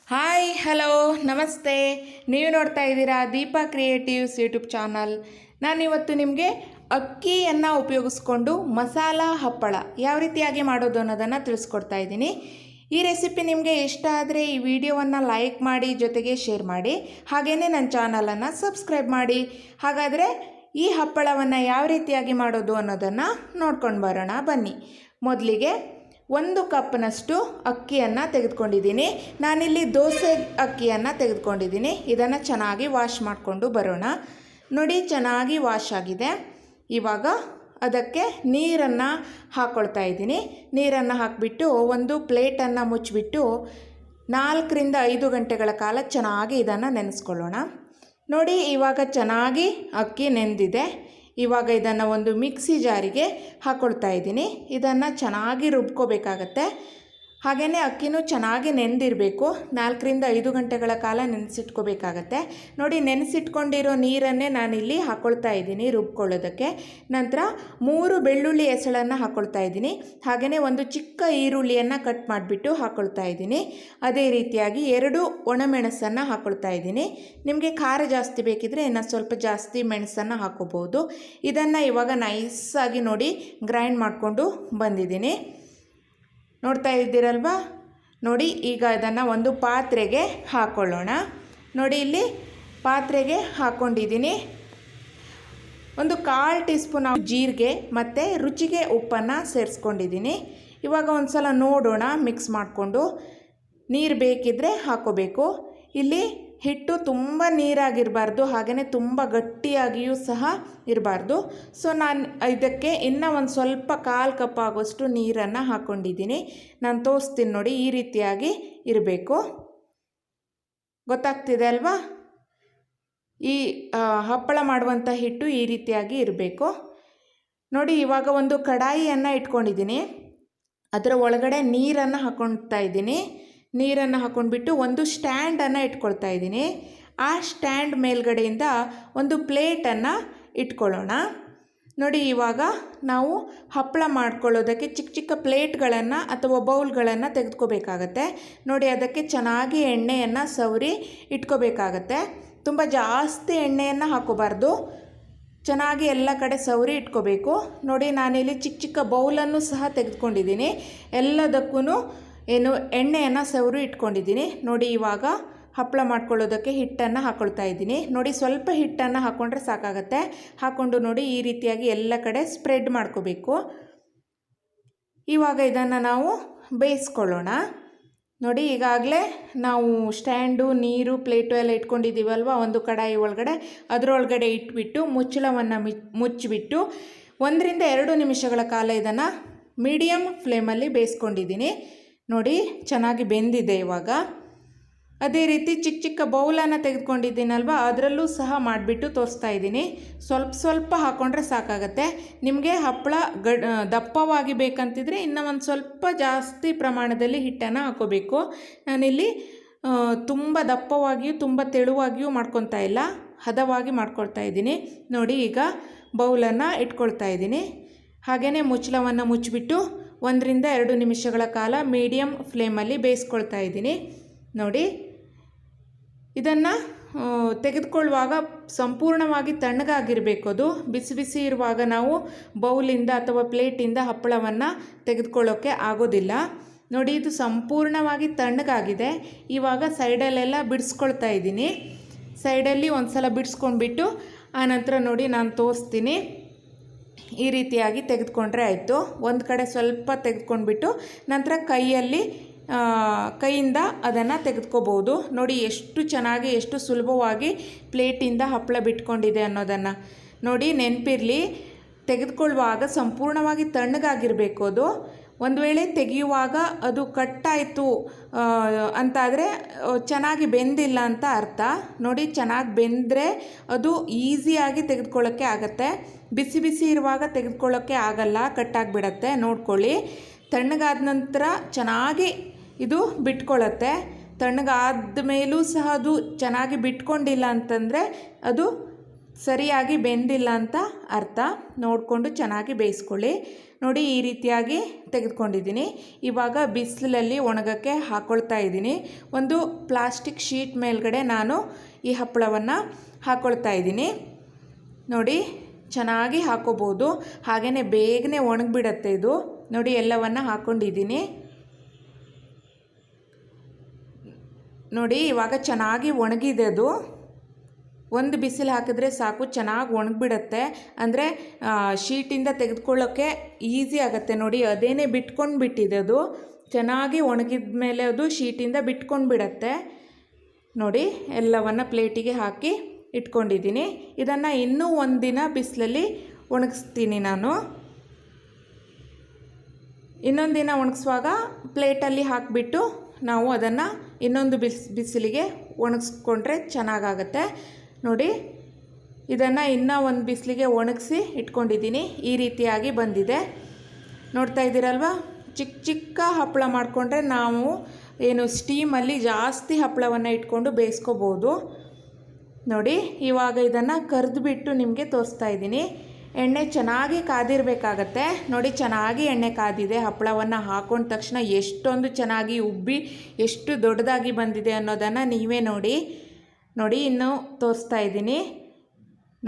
Hi hello ನಮಸ್ತೆ. ನೀವು ನೋಡ್ತಾ ಇದ್ದೀರಾ ದೀಪಾ ಕ್ರಿಯೇಟಿವ್ಸ್ ಯೂಟ್ಯೂಬ್ ಚಾನಲ್. ನಾನಿವತ್ತು ನಿಮಗೆ ಅಕ್ಕಿಯನ್ನು ಉಪಯೋಗಿಸ್ಕೊಂಡು ಮಸಾಲ ಹಪ್ಪಳ ಯಾವ ರೀತಿಯಾಗಿ ಮಾಡೋದು ಅನ್ನೋದನ್ನು ತಿಳಿಸ್ಕೊಡ್ತಾ ಇದ್ದೀನಿ. ಈ ರೆಸಿಪಿ ನಿಮಗೆ ಇಷ್ಟ ಆದರೆ ಈ ವಿಡಿಯೋವನ್ನು ಲೈಕ್ ಮಾಡಿ, ಜೊತೆಗೆ ಶೇರ್ ಮಾಡಿ, ಹಾಗೆಯೇ ನನ್ನ ಚಾನಲನ್ನು ಸಬ್ಸ್ಕ್ರೈಬ್ ಮಾಡಿ. ಹಾಗಾದರೆ ಈ ಹಪ್ಪಳವನ್ನು ಯಾವ ರೀತಿಯಾಗಿ ಮಾಡೋದು ಅನ್ನೋದನ್ನು ನೋಡ್ಕೊಂಡು ಬರೋಣ ಬನ್ನಿ. ಮೊದಲಿಗೆ 1 ಕಪ್ನಷ್ಟು ಅಕ್ಕಿಯನ್ನು ತೆಗೆದುಕೊಂಡಿದ್ದೀನಿ. ನಾನಿಲ್ಲಿ ದೋಸೆ ಅಕ್ಕಿಯನ್ನು ತೆಗೆದುಕೊಂಡಿದ್ದೀನಿ. ಇದನ್ನು ಚೆನ್ನಾಗಿ ವಾಶ್ ಮಾಡಿಕೊಂಡು ಬರೋಣ. ನೋಡಿ, ಚೆನ್ನಾಗಿ ವಾಶ್ ಆಗಿದೆ. ಇವಾಗ ಅದಕ್ಕೆ ನೀರನ್ನು ಹಾಕ್ಕೊಳ್ತಾ ಇದ್ದೀನಿ. ನೀರನ್ನು ಹಾಕಿಬಿಟ್ಟು ಒಂದು ಪ್ಲೇಟನ್ನು ಮುಚ್ಚಿಬಿಟ್ಟು 4 ರಿಂದ 5 ಗಂಟೆಗಳ ಕಾಲ ಚೆನ್ನಾಗಿ ಇದನ್ನು ನೆನೆಸ್ಕೊಳ್ಳೋಣ. ನೋಡಿ, ಇವಾಗ ಚೆನ್ನಾಗಿ ಅಕ್ಕಿ ನೆಂದಿದೆ. ಇವಾಗ ಇದನ್ನು ಒಂದು ಮಿಕ್ಸಿ ಜಾರಿಗೆ ಹಾಕ್ಕೊಳ್ತಾ ಇದ್ದೀನಿ. ಇದನ್ನು ಚೆನ್ನಾಗಿ ರುಬ್ಕೋಬೇಕಾಗತ್ತೆ. ಹಾಗೆಯೇ ಅಕ್ಕಿನೂ ಚೆನ್ನಾಗಿ ನೆಂದಿರಬೇಕು. 4 ರಿಂದ 5 ಗಂಟೆಗಳ ಕಾಲ ನೆನೆಸಿಟ್ಕೋಬೇಕಾಗತ್ತೆ. ನೋಡಿ, ನೆನೆಸಿಟ್ಕೊಂಡಿರೋ ನೀರನ್ನೇ ನಾನಿಲ್ಲಿ ಹಾಕ್ಕೊಳ್ತಾ ಇದ್ದೀನಿ ರುಬ್ಕೊಳ್ಳೋದಕ್ಕೆ. ನಂತರ 3 ಬೆಳ್ಳುಳ್ಳಿ ಎಸಳನ್ನು ಹಾಕ್ಕೊಳ್ತಾ ಇದ್ದೀನಿ. ಹಾಗೆಯೇ ಒಂದು ಚಿಕ್ಕ ಈರುಳ್ಳಿಯನ್ನು ಕಟ್ ಮಾಡಿಬಿಟ್ಟು ಹಾಕ್ಕೊಳ್ತಾ ಇದ್ದೀನಿ. ಅದೇ ರೀತಿಯಾಗಿ 2 ಒಣಮೆಣಸನ್ನು ಹಾಕ್ಕೊಳ್ತಾ ಇದ್ದೀನಿ. ನಿಮಗೆ ಖಾರ ಜಾಸ್ತಿ ಬೇಕಿದ್ರೆ ಇನ್ನು ಸ್ವಲ್ಪ ಜಾಸ್ತಿ ಮೆಣಸನ್ನು ಹಾಕ್ಕೋಬೋದು. ಇದನ್ನು ಇವಾಗ ನೈಸಾಗಿ ನೋಡಿ ಗ್ರೈಂಡ್ ಮಾಡಿಕೊಂಡು ಬಂದಿದ್ದೀನಿ. ನೋಡ್ತಾ ಇದ್ದೀರಲ್ವಾ? ನೋಡಿ, ಈಗ ಇದನ್ನು ಒಂದು ಪಾತ್ರೆಗೆ ಹಾಕ್ಕೊಳ್ಳೋಣ. ನೋಡಿ, ಇಲ್ಲಿ ಪಾತ್ರೆಗೆ ಹಾಕ್ಕೊಂಡಿದ್ದೀನಿ. ಒಂದು 1/4 ಟೀ ಸ್ಪೂನ್ ಜೀರಿಗೆ ಮತ್ತು ರುಚಿಗೆ ಉಪ್ಪನ್ನು ಸೇರಿಸ್ಕೊಂಡಿದ್ದೀನಿ. ಇವಾಗ ಒಂದು ಸಲ ನೋಡೋಣ ಮಿಕ್ಸ್ ಮಾಡಿಕೊಂಡು. ನೀರು ಬೇಕಿದ್ದರೆ ಹಾಕ್ಕೋಬೇಕು. ಇಲ್ಲಿ ಹಿಟ್ಟು ತುಂಬ ನೀರಾಗಿರಬಾರ್ದು, ಹಾಗೆಯೇ ತುಂಬ ಗಟ್ಟಿಯಾಗಿಯೂ ಸಹ ಇರಬಾರ್ದು. ಸೊ ನಾನು ಇದಕ್ಕೆ ಇನ್ನೂ ಒಂದು ಸ್ವಲ್ಪ 1/4 ಕಪ್ ಆಗೋಷ್ಟು ನೀರನ್ನು ಹಾಕ್ಕೊಂಡಿದ್ದೀನಿ. ನಾನು ತೋರಿಸ್ತೀನಿ ನೋಡಿ, ಈ ರೀತಿಯಾಗಿ ಇರಬೇಕು. ಗೊತ್ತಾಗ್ತಿದೆ ಅಲ್ವಾ? ಈ ಹಪ್ಪಳ ಮಾಡುವಂಥ ಹಿಟ್ಟು ಈ ರೀತಿಯಾಗಿ ಇರಬೇಕು. ನೋಡಿ, ಇವಾಗ ಒಂದು ಕಡಾಯಿಯನ್ನು ಇಟ್ಕೊಂಡಿದ್ದೀನಿ. ಅದರ ಒಳಗಡೆ ನೀರನ್ನು ಹಾಕ್ಕೊಳ್ತಾ ಇದ್ದೀನಿ. ನೀರನ್ನು ಹಾಕ್ಕೊಂಡ್ಬಿಟ್ಟು ಒಂದು ಸ್ಟ್ಯಾಂಡನ್ನು ಇಟ್ಕೊಳ್ತಾ ಇದ್ದೀನಿ. ಆ ಸ್ಟ್ಯಾಂಡ್ ಮೇಲ್ಗಡೆಯಿಂದ ಒಂದು ಪ್ಲೇಟನ್ನು ಇಟ್ಕೊಳ್ಳೋಣ. ನೋಡಿ, ಇವಾಗ ನಾವು ಹಪ್ಪಳ ಮಾಡ್ಕೊಳ್ಳೋದಕ್ಕೆ ಚಿಕ್ಕ ಚಿಕ್ಕ ಪ್ಲೇಟ್ಗಳನ್ನು ಅಥವಾ ಬೌಲ್ಗಳನ್ನು ತೆಗೆದುಕೋಬೇಕಾಗತ್ತೆ. ನೋಡಿ, ಅದಕ್ಕೆ ಚೆನ್ನಾಗಿ ಎಣ್ಣೆಯನ್ನು ಸವರಿ ಇಟ್ಕೋಬೇಕಾಗತ್ತೆ. ತುಂಬ ಜಾಸ್ತಿ ಎಣ್ಣೆಯನ್ನು ಹಾಕೋಬಾರ್ದು, ಚೆನ್ನಾಗಿ ಎಲ್ಲ ಕಡೆ ಸವರಿ ಇಟ್ಕೋಬೇಕು. ನೋಡಿ, ನಾನಿಲ್ಲಿ ಚಿಕ್ಕ ಚಿಕ್ಕ ಬೌಲನ್ನು ಸಹ ತೆಗೆದುಕೊಂಡಿದ್ದೀನಿ. ಎಲ್ಲದಕ್ಕೂ ಎಣ್ಣೆಯನ್ನು ಸವರಿ ಇಟ್ಕೊಂಡಿದ್ದೀನಿ. ನೋಡಿ, ಇವಾಗ ಹಪ್ಪಳ ಮಾಡ್ಕೊಳ್ಳೋದಕ್ಕೆ ಹಿಟ್ಟನ್ನು ಹಾಕ್ಕೊಳ್ತಾ ಇದ್ದೀನಿ. ನೋಡಿ, ಸ್ವಲ್ಪ ಹಿಟ್ಟನ್ನು ಹಾಕ್ಕೊಂಡ್ರೆ ಸಾಕಾಗತ್ತೆ. ಹಾಕ್ಕೊಂಡು ನೋಡಿ ಈ ರೀತಿಯಾಗಿ ಎಲ್ಲ ಕಡೆ ಸ್ಪ್ರೆಡ್ ಮಾಡ್ಕೋಬೇಕು. ಇವಾಗ ಇದನ್ನು ನಾವು ಬೇಯಿಸ್ಕೊಳ್ಳೋಣ. ನೋಡಿ, ಈಗಾಗಲೇ ನಾವು ಸ್ಟ್ಯಾಂಡು, ನೀರು, ಪ್ಲೇಟು ಎಲ್ಲ ಇಟ್ಕೊಂಡಿದ್ದೀವಲ್ವ, ಒಂದು ಕಡಾಯಿ ಒಳಗಡೆ ಅದರೊಳಗಡೆ ಇಟ್ಬಿಟ್ಟು ಮುಚ್ಚಳವನ್ನು ಮುಚ್ಚಿಬಿಟ್ಟು 1 ರಿಂದ 2 ನಿಮಿಷಗಳ ಕಾಲ ಇದನ್ನು ಮೀಡಿಯಮ್ ಫ್ಲೇಮಲ್ಲಿ ಬೇಯಿಸ್ಕೊಂಡಿದ್ದೀನಿ. ನೋಡಿ, ಚೆನ್ನಾಗಿ ಬೆಂದಿದೆ. ಇವಾಗ ಅದೇ ರೀತಿ ಚಿಕ್ಕ ಚಿಕ್ಕ ಬೌಲನ್ನು ತೆಗೆದುಕೊಂಡಿದ್ದೀನಲ್ವ, ಅದರಲ್ಲೂ ಸಹ ಮಾಡಿಬಿಟ್ಟು ತೋರಿಸ್ತಾ ಇದ್ದೀನಿ. ಸ್ವಲ್ಪ ಹಾಕ್ಕೊಂಡ್ರೆ ಸಾಕಾಗತ್ತೆ. ನಿಮಗೆ ಹಪ್ಪಳ ದಪ್ಪವಾಗಿ ಬೇಕಂತಿದ್ರೆ ಇನ್ನೂ ಒಂದು ಸ್ವಲ್ಪ ಜಾಸ್ತಿ ಪ್ರಮಾಣದಲ್ಲಿ ಹಿಟ್ಟನ್ನು ಹಾಕೋಬೇಕು. ನಾನಿಲ್ಲಿ ತುಂಬ ದಪ್ಪವಾಗಿಯೂ ತುಂಬ ತೆಳುವಾಗಿಯೂ ಮಾಡ್ಕೊತಾ ಇಲ್ಲ, ಹದವಾಗಿ ಮಾಡ್ಕೊಳ್ತಾ ಇದ್ದೀನಿ. ನೋಡಿ, ಈಗ ಬೌಲನ್ನು ಇಟ್ಕೊಳ್ತಾ ಇದ್ದೀನಿ. ಹಾಗೆಯೇ ಮುಚ್ಚಳವನ್ನು ಮುಚ್ಚಿಬಿಟ್ಟು 1 ರಿಂದ 2 ನಿಮಿಷಗಳ ಕಾಲ ಮೀಡಿಯಮ್ ಫ್ಲೇಮಲ್ಲಿ ಬೇಯಿಸ್ಕೊಳ್ತಾ ಇದ್ದೀನಿ. ನೋಡಿ, ಇದನ್ನು ತೆಗೆದುಕೊಳ್ಳುವಾಗ ಸಂಪೂರ್ಣವಾಗಿ ತಣ್ಣಗಾಗಿರಬೇಕು. ಅದು ಬಿಸಿ ಬಿಸಿ ಇರುವಾಗ ನಾವು ಬೌಲಿಂದ ಅಥವಾ ಪ್ಲೇಟಿಂದ ಹಪ್ಪಳವನ್ನು ತೆಗೆದುಕೊಳ್ಳೋಕ್ಕೆ ಆಗೋದಿಲ್ಲ. ನೋಡಿ, ಇದು ಸಂಪೂರ್ಣವಾಗಿ ತಣ್ಣಗಾಗಿದೆ. ಇವಾಗ ಸೈಡಲ್ಲೆಲ್ಲ ಬಿಡಿಸ್ಕೊಳ್ತಾ ಇದ್ದೀನಿ. ಸೈಡಲ್ಲಿ ಒಂದು ಸಲ ಬಿಡಿಸ್ಕೊಂಡ್ಬಿಟ್ಟು ಆನಂತರ ನೋಡಿ ನಾನು ತೋರಿಸ್ತೀನಿ. ಈ ರೀತಿಯಾಗಿ ತೆಗೆದುಕೊಂಡ್ರೆ ಆಯಿತು. ಒಂದು ಕಡೆ ಸ್ವಲ್ಪ ತೆಗೆದುಕೊಂಡ್ಬಿಟ್ಟು ನಂತರ ಕೈಯಿಂದ ಅದನ್ನು ತೆಗೆದುಕೋಬೋದು. ನೋಡಿ, ಎಷ್ಟು ಚೆನ್ನಾಗಿ, ಎಷ್ಟು ಸುಲಭವಾಗಿ ಪ್ಲೇಟಿಂದ ಹಪ್ಪಳ ಬಿಟ್ಕೊಂಡಿದೆ ಅನ್ನೋದನ್ನು ನೋಡಿ. ನೆನಪಿರಲಿ, ತೆಗೆದುಕೊಳ್ಳುವಾಗ ಸಂಪೂರ್ಣವಾಗಿ ತಣ್ಣಗಾಗಿರಬೇಕು ಅದು. ಒಂದು ವೇಳೆ ತೆಗೆಯುವಾಗ ಅದು ಕಟ್ಟಾಯಿತು ಅಂತಾದರೆ ಚೆನ್ನಾಗಿ ಬೆಂದಿಲ್ಲ ಅಂತ ಅರ್ಥ. ನೋಡಿ, ಚೆನ್ನಾಗಿ ಬೆಂದರೆ ಅದು ಈಸಿಯಾಗಿ ತೆಗೆದುಕೊಳ್ಳೋಕ್ಕೆ ಆಗುತ್ತೆ. ಬಿಸಿ ಬಿಸಿ ಇರುವಾಗ ತೆಗೆದುಕೊಳ್ಳೋಕ್ಕೆ ಆಗಲ್ಲ, ಕಟ್ಟಾಗಿಬಿಡತ್ತೆ. ನೋಡ್ಕೊಳ್ಳಿ, ತಣ್ಣಗಾದ ನಂತರ ಚೆನ್ನಾಗಿ ಇದು ಬಿಟ್ಕೊಳ್ಳುತ್ತೆ. ತಣ್ಣಗಾದ ಮೇಲೂ ಸಹ ಅದು ಚೆನ್ನಾಗಿ ಬಿಟ್ಕೊಂಡಿಲ್ಲ ಅಂತಂದರೆ ಅದು ಸರಿಯಾಗಿ ಬೆಂದಿಲ್ಲ ಅಂತ ಅರ್ಥ. ನೋಡಿಕೊಂಡು ಚೆನ್ನಾಗಿ ಬೇಯಿಸ್ಕೊಳ್ಳಿ. ನೋಡಿ ಈ ರೀತಿಯಾಗಿ ತೆಗೆದುಕೊಂಡಿದ್ದೀನಿ. ಇವಾಗ ಬಿಸಿಲಲ್ಲಿ ಒಣಗಕ್ಕೆ ಹಾಕ್ಕೊಳ್ತಾ ಇದ್ದೀನಿ. ಒಂದು ಪ್ಲಾಸ್ಟಿಕ್ ಶೀಟ್ ಮೇಲ್ಗಡೆ ನಾನು ಈ ಹಪ್ಪಳವನ್ನು ಹಾಕ್ಕೊಳ್ತಾ ಇದ್ದೀನಿ. ನೋಡಿ ಚೆನ್ನಾಗಿ ಹಾಕೋಬೋದು, ಹಾಗೆಯೇ ಬೇಗನೆ ಒಣಗಿಬಿಡತ್ತೆ ಇದು. ನೋಡಿ ಎಲ್ಲವನ್ನು ಹಾಕ್ಕೊಂಡಿದ್ದೀನಿ. ನೋಡಿ ಇವಾಗ ಚೆನ್ನಾಗಿ ಒಣಗಿದೆ ಅದು. ಒಂದು ಬಿಸಿಲು ಹಾಕಿದ್ರೆ ಸಾಕು, ಚೆನ್ನಾಗಿ ಒಣಗಿಬಿಡತ್ತೆ. ಅಂದರೆ ಶೀಟಿಂದ ತೆಗೆದುಕೊಳ್ಳೋಕ್ಕೆ ಈಸಿ ಆಗುತ್ತೆ. ನೋಡಿ ಅದೇನೇ ಬಿಟ್ಕೊಂಡು ಬಿಟ್ಟಿದೆ ಅದು. ಚೆನ್ನಾಗಿ ಒಣಗಿದ ಮೇಲೆ ಅದು ಶೀಟಿಂದ ಬಿಟ್ಕೊಂಡು ಬಿಡತ್ತೆ. ನೋಡಿ ಎಲ್ಲವನ್ನು ಪ್ಲೇಟಿಗೆ ಹಾಕಿ ಇಟ್ಕೊಂಡಿದ್ದೀನಿ. ಇದನ್ನು ಇನ್ನೂ ಒಂದು ದಿನ ಬಿಸಿಲಲ್ಲಿ ಒಣಗಿಸ್ತೀನಿ ನಾನು. ಇನ್ನೊಂದು ದಿನ ಒಣಗಿಸುವಾಗ ಪ್ಲೇಟಲ್ಲಿ ಹಾಕಿಬಿಟ್ಟು ನಾವು ಅದನ್ನು ಇನ್ನೊಂದು ಬಿಸಿಲಿಗೆ ಒಣಗಿಸ್ಕೊಂಡ್ರೆ ಚೆನ್ನಾಗಾಗತ್ತೆ. ನೋಡಿ ಇದನ್ನು ಇನ್ನೂ ಒಂದು ಬಿಸಿಲಿಗೆ ಒಣಗಿಸಿ ಇಟ್ಕೊಂಡಿದ್ದೀನಿ. ಈ ರೀತಿಯಾಗಿ ಬಂದಿದೆ. ನೋಡ್ತಾ ಇದ್ದೀರಲ್ವ, ಚಿಕ್ಕ ಚಿಕ್ಕ ಹಪ್ಪಳ ಮಾಡಿಕೊಂಡ್ರೆ ನಾವು ಏನು ಸ್ಟೀಮಲ್ಲಿ ಜಾಸ್ತಿ ಹಪ್ಪಳವನ್ನು ಇಟ್ಕೊಂಡು ಬೇಯಿಸ್ಕೋಬೋದು. ನೋಡಿ ಇವಾಗ ಇದನ್ನು ಕರೆದುಬಿಟ್ಟು ನಿಮಗೆ ತೋರಿಸ್ತಾ ಇದ್ದೀನಿ. ಎಣ್ಣೆ ಚೆನ್ನಾಗಿ ಕಾದಿರಬೇಕಾಗತ್ತೆ. ನೋಡಿ ಚೆನ್ನಾಗಿ ಎಣ್ಣೆ ಕಾದಿದೆ. ಹಪ್ಪಳವನ್ನು ಹಾಕೊಂಡ ತಕ್ಷಣ ಎಷ್ಟೊಂದು ಚೆನ್ನಾಗಿ ಉಬ್ಬಿ ಎಷ್ಟು ದೊಡ್ಡದಾಗಿ ಬಂದಿದೆ ಅನ್ನೋದನ್ನು ನೀವೇ ನೋಡಿ. ನೋಡಿ ಇನ್ನೂ ತೋರಿಸ್ತಾ ಇದ್ದೀನಿ.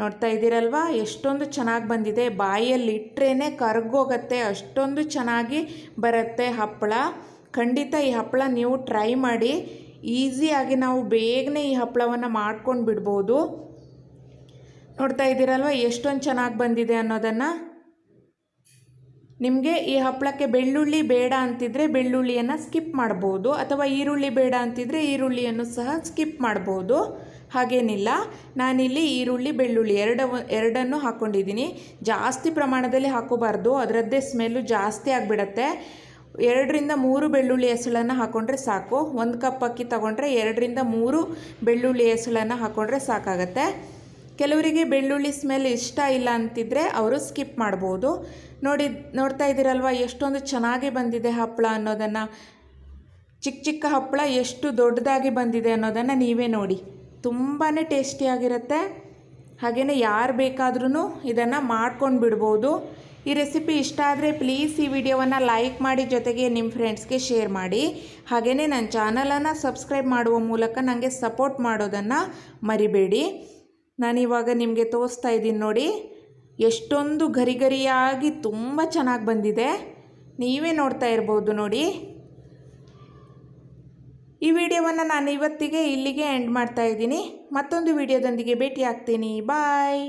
ನೋಡ್ತಾ ಇದ್ದೀರಲ್ವ, ಎಷ್ಟೊಂದು ಚೆನ್ನಾಗಿ ಬಂದಿದೆ. ಬಾಯಲ್ಲಿ ಇಟ್ಟರೆ ಕರಗೋಗತ್ತೆ, ಅಷ್ಟೊಂದು ಚೆನ್ನಾಗಿ ಬರುತ್ತೆ ಹಪ್ಪಳ. ಖಂಡಿತ ಈ ಹಪ್ಪಳ ನೀವು ಟ್ರೈ ಮಾಡಿ. ಈಸಿಯಾಗಿ ನಾವು ಬೇಗನೆ ಈ ಹಪ್ಪಳವನ್ನು ಮಾಡ್ಕೊಂಡು ಬಿಡ್ಬೋದು. ನೋಡ್ತಾ ಇದ್ದೀರಲ್ವ ಎಷ್ಟೊಂದು ಚೆನ್ನಾಗಿ ಬಂದಿದೆ ಅನ್ನೋದನ್ನು. ನಿಮಗೆ ಈ ಹಪ್ಪಳಕ್ಕೆ ಬೆಳ್ಳುಳ್ಳಿ ಬೇಡ ಅಂತಿದ್ರೆ ಬೆಳ್ಳುಳ್ಳಿಯನ್ನು ಸ್ಕಿಪ್ ಮಾಡ್ಬೋದು, ಅಥವಾ ಈರುಳ್ಳಿ ಬೇಡ ಅಂತಿದ್ರೆ ಈರುಳ್ಳಿಯನ್ನು ಸಹ ಸ್ಕಿಪ್ ಮಾಡ್ಬೋದು. ಹಾಗೇನಿಲ್ಲ, ನಾನಿಲ್ಲಿ ಈರುಳ್ಳಿ ಬೆಳ್ಳುಳ್ಳಿ ಎರಡನ್ನು ಹಾಕ್ಕೊಂಡಿದ್ದೀನಿ. ಜಾಸ್ತಿ ಪ್ರಮಾಣದಲ್ಲಿ ಹಾಕೋಬಾರ್ದು, ಅದರದ್ದೇ ಸ್ಮೆಲ್ಲು ಜಾಸ್ತಿ ಆಗಿಬಿಡತ್ತೆ. 2ರಿಂದ 3 ಬೆಳ್ಳುಳ್ಳಿ ಎಸಳನ್ನು ಹಾಕ್ಕೊಂಡ್ರೆ ಸಾಕು. 1 ಕಪ್ ಅಕ್ಕಿ ತೊಗೊಂಡ್ರೆ 2ರಿಂದ 3 ಬೆಳ್ಳುಳ್ಳಿ ಎಸಳನ್ನು ಹಾಕ್ಕೊಂಡ್ರೆ ಸಾಕಾಗತ್ತೆ. ಕೆಲವರಿಗೆ ಬೆಳ್ಳುಳ್ಳಿ ಸ್ಮೆಲ್ ಇಷ್ಟ ಇಲ್ಲ ಅಂತಿದ್ರೆ ಅವರು ಸ್ಕಿಪ್ ಮಾಡ್ಬೋದು. ನೋಡ್ತಾ ಇದ್ದೀರಲ್ವ ಎಷ್ಟೊಂದು ಚೆನ್ನಾಗಿ ಬಂದಿದೆ ಹಪ್ಪಳ ಅನ್ನೋದನ್ನು. ಚಿಕ್ಕ ಚಿಕ್ಕ ಹಪ್ಪಳ ಎಷ್ಟು ದೊಡ್ಡದಾಗಿ ಬಂದಿದೆ ಅನ್ನೋದನ್ನು ನೀವೇ ನೋಡಿ. ತುಂಬಾ ಟೇಸ್ಟಿಯಾಗಿರುತ್ತೆ. ಹಾಗೆಯೇ ಯಾರು ಬೇಕಾದ್ರೂ ಇದನ್ನು ಮಾಡ್ಕೊಂಡು ಬಿಡ್ಬೋದು. ಈ ರೆಸಿಪಿ ಇಷ್ಟ ಆದರೆ ಪ್ಲೀಸ್ ಈ ವಿಡಿಯೋವನ್ನು ಲೈಕ್ ಮಾಡಿ, ಜೊತೆಗೆ ನಿಮ್ಮ ಫ್ರೆಂಡ್ಸ್ಗೆ ಶೇರ್ ಮಾಡಿ. ಹಾಗೆಯೇ ನನ್ನ ಚಾನಲನ್ನು ಸಬ್ಸ್ಕ್ರೈಬ್ ಮಾಡುವ ಮೂಲಕ ನನಗೆ ಸಪೋರ್ಟ್ ಮಾಡೋದನ್ನು ಮರಿಬೇಡಿ. ನಾನಿವಾಗ ನಿಮಗೆ ತೋರಿಸ್ತಾ ಇದ್ದೀನಿ ನೋಡಿ, ಎಷ್ಟೊಂದು ಗರಿಗರಿಯಾಗಿ ತುಂಬ ಚೆನ್ನಾಗಿ ಬಂದಿದೆ. ನೀವೇ ನೋಡ್ತಾ ಇರ್ಬೋದು ನೋಡಿ. ಈ ವಿಡಿಯೋವನ್ನು ನಾನು ಇವತ್ತಿಗೆ ಇಲ್ಲಿಗೆ ಎಂಡ್ ಮಾಡ್ತಾ ಇದ್ದೀನಿ. ಮತ್ತೊಂದು ವಿಡಿಯೋದೊಂದಿಗೆ ಭೇಟಿ ಆಗ್ತೀನಿ. ಬಾಯ್.